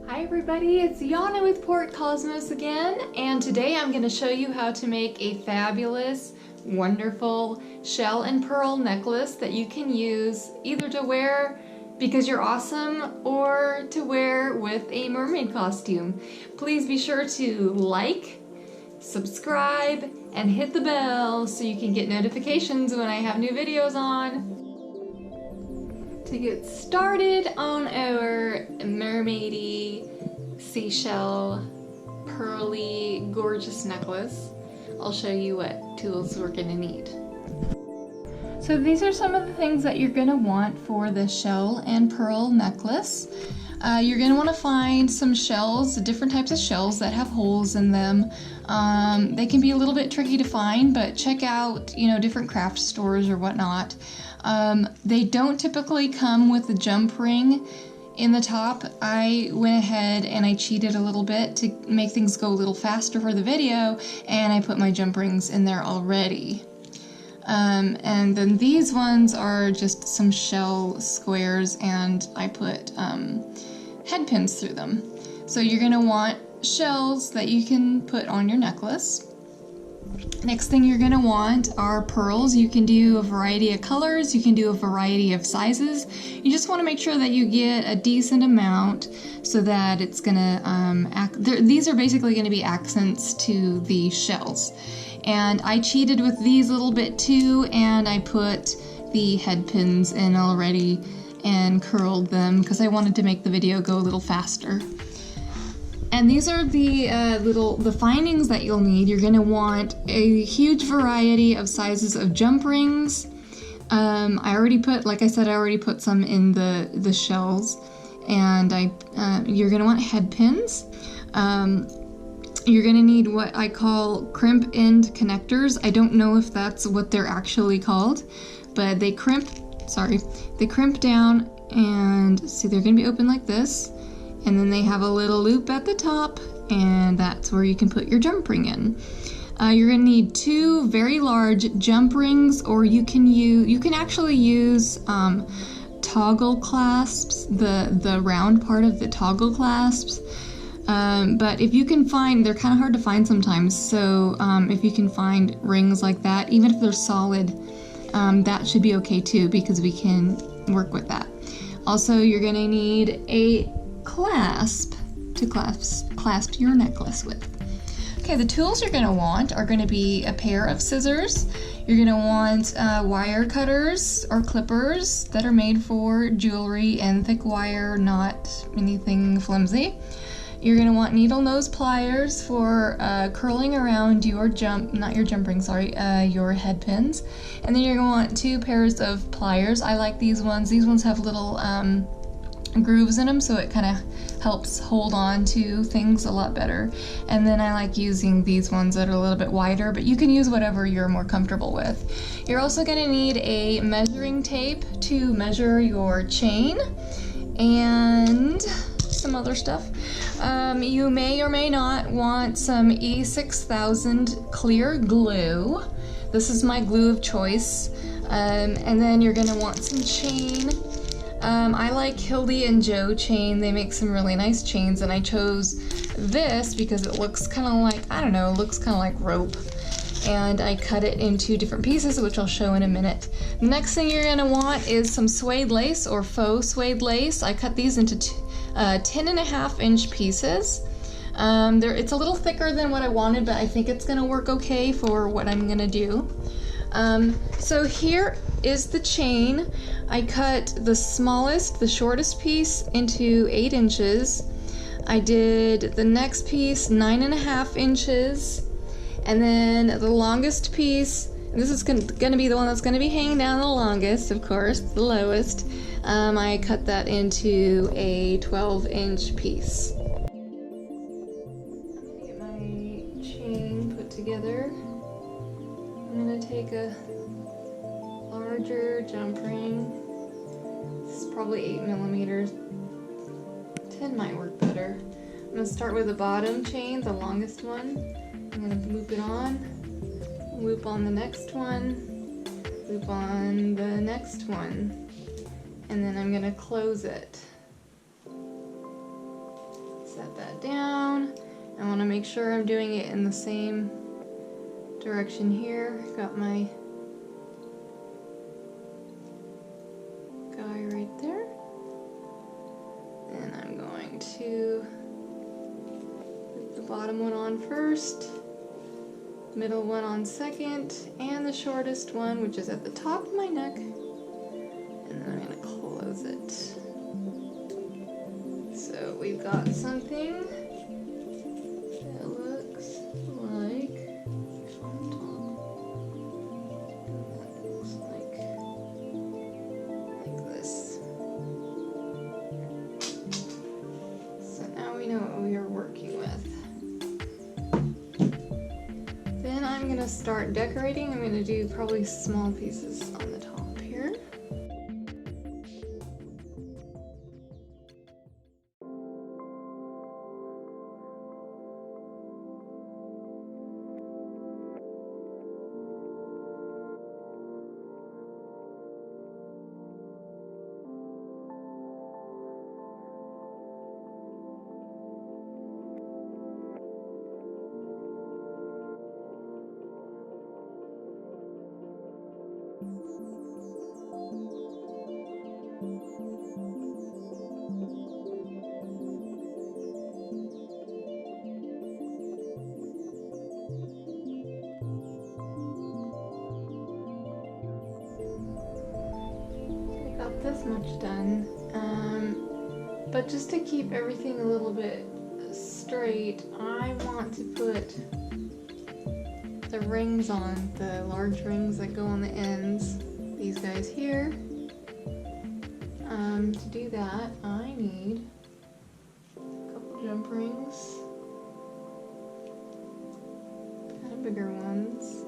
Hi everybody, it's Yana with Port Cosmos again, and today I'm going to show you how to make a fabulous, wonderful shell and pearl necklace that you can use either to wear because you're awesome or to wear with a mermaid costume. Please be sure to like, subscribe, and hit the bell so you can get notifications when I have new videos on. To get started on our mermaidy, seashell, pearly, gorgeous necklace, I'll show you what tools we're gonna need. So these are some of the things that you're gonna want for the shell and pearl necklace. You're gonna wanna find some shells, different types of shells that have holes in them. They can be a little bit tricky to find, but check out, different craft stores or whatnot. They don't typically come with a jump ring in the top. I went ahead and I cheated a little bit to make things go a little faster for the video, and I put my jump rings in there already. And then these ones are just some shell squares, and I put head pins through them. So you're going to want shells that you can put on your necklace. Next thing you're going to want are pearls. You can do a variety of colors, you can do a variety of sizes. You just want to make sure that you get a decent amount so that it's going to, these are basically going to be accents to the shells. And I cheated with these a little bit too, and I put the head pins in already and curled them because I wanted to make the video go a little faster. And these are the findings that you'll need. You're gonna want a huge variety of sizes of jump rings. I already put some in the shells, and you're gonna want head pins. You're gonna need what I call crimp end connectors. I don't know if that's what they're actually called, but they crimp down, and see, they're gonna be open like this. And then they have a little loop at the top, and that's where you can put your jump ring in. You're gonna need two very large jump rings, or you can actually use toggle clasps, the round part of the toggle clasps. But if you can find, they're kind of hard to find sometimes. So if you can find rings like that, even if they're solid, that should be okay too, because we can work with that. Also, you're gonna need a clasp to clasp your necklace with. Okay, the tools you're going to want are going to be a pair of scissors. You're going to want wire cutters or clippers that are made for jewelry and thick wire, not anything flimsy. You're going to want needle nose pliers for curling around your your head pins. And then you're going to want two pairs of pliers. I like these ones. These ones have little grooves in them, so it kind of helps hold on to things a lot better. And then I like using these ones that are a little bit wider, but you can use whatever you're more comfortable with. You're also going to need a measuring tape to measure your chain and some other stuff. You may or may not want some E6000 clear glue. This is my glue of choice. And then you're going to want some chain. I like Hildy and Joe chain. They make some really nice chains, and I chose this because it looks kind of like, it looks kind of like rope. And I cut it into different pieces, which I'll show in a minute. The next thing you're going to want is some suede lace or faux suede lace. I cut these into 10.5-inch pieces. It's a little thicker than what I wanted, but I think it's going to work okay for what I'm going to do. So here is the chain. I cut the shortest piece into 8 inches. I did the next piece 9.5 inches, and then the longest piece, and this is gonna be the one that's gonna be hanging down the longest, of course, the lowest. I cut that into a 12-inch piece. I'm gonna get my chain put together. I'm gonna take a larger jump ring. This is probably 8 millimeters. 10 might work better. I'm gonna start with the bottom chain, the longest one. I'm gonna loop it on, loop on the next one, loop on the next one, and then I'm gonna close it. Set that down. I want to make sure I'm doing it in the same direction here. Got my guy right there. And I'm going to put the bottom one on first, middle one on second, and the shortest one, which is at the top of my neck. And then I'm going to close it. So we've got something that looks like, this. So now we know what we are working with. Then I'm going to start decorating. I'm going to do probably small pieces on the top here. Got this much done, but just to keep everything a little bit straight, I want to put the rings on, the large rings that go on the ends, these guys here. To do that, I need a couple jump rings, kind of bigger ones.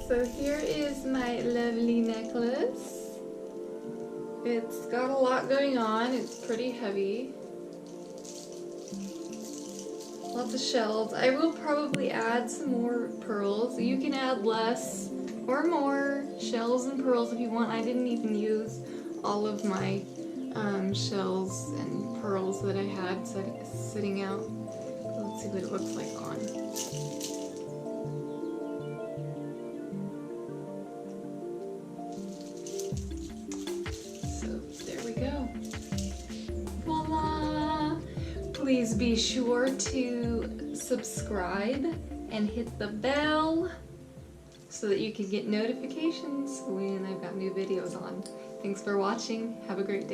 So here is my lovely necklace. It's got a lot going on. It's pretty heavy. Lots of shells. I will probably add some more pearls. You can add less or more shells and pearls if you want. I didn't even use all of my shells and pearls that I had sitting out. Let's see what it looks like on. So there we go. Voila! Please be sure to subscribe and hit the bell so that you can get notifications when I've got new videos on. Thanks for watching. Have a great day.